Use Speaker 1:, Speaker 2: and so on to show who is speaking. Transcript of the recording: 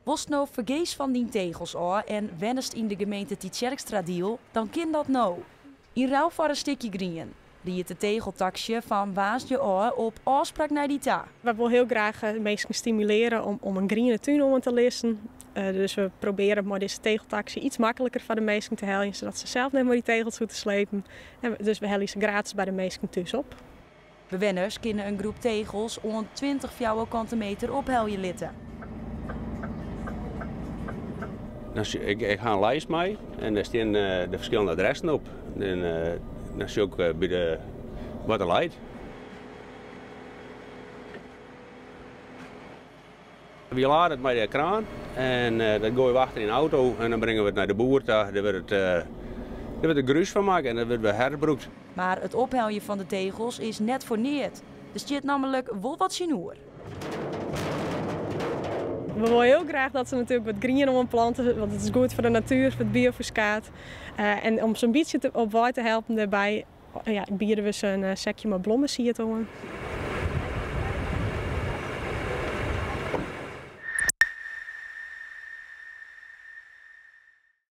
Speaker 1: Wost nou vergees van die tegels al en wennest in de gemeente Tjitjerkstra-deal, dan kind dat nou. In ruil voor een stukje grien. Die het tegeltaxje van Waasje oor op afspraak naar die ta.
Speaker 2: We willen heel graag mensen stimuleren om een groene tuin om te lezen. Dus we proberen met deze tegeltaxi iets makkelijker voor de mensen te helpen, zodat ze zelf niet meer die tegels hoeven te slepen. Dus we helpen ze gratis bij de mensen thuis op.
Speaker 1: Bewenners kunnen een groep tegels om 20 vierkante meter opheljen litten.
Speaker 3: Ik ga een lijst mee en daar staan de verschillende adressen op. En dan zie je ook bij de waterleid. We laden het met de kraan en dat gooien we achter in de auto en dan brengen we het naar de boer. Daar wordt er gruis van maken en dat wordt weer herbroekt.
Speaker 1: Maar het opheljen van de tegels is net voor neert. Dus je het namelijk wel wat sinoer.
Speaker 2: We willen heel graag dat ze natuurlijk wat groen om planten, want het is goed voor de natuur, voor het biofuscaat. En om zo'n beetje op water te helpen daarbij bieden we ze een sekje met bloemensiert om.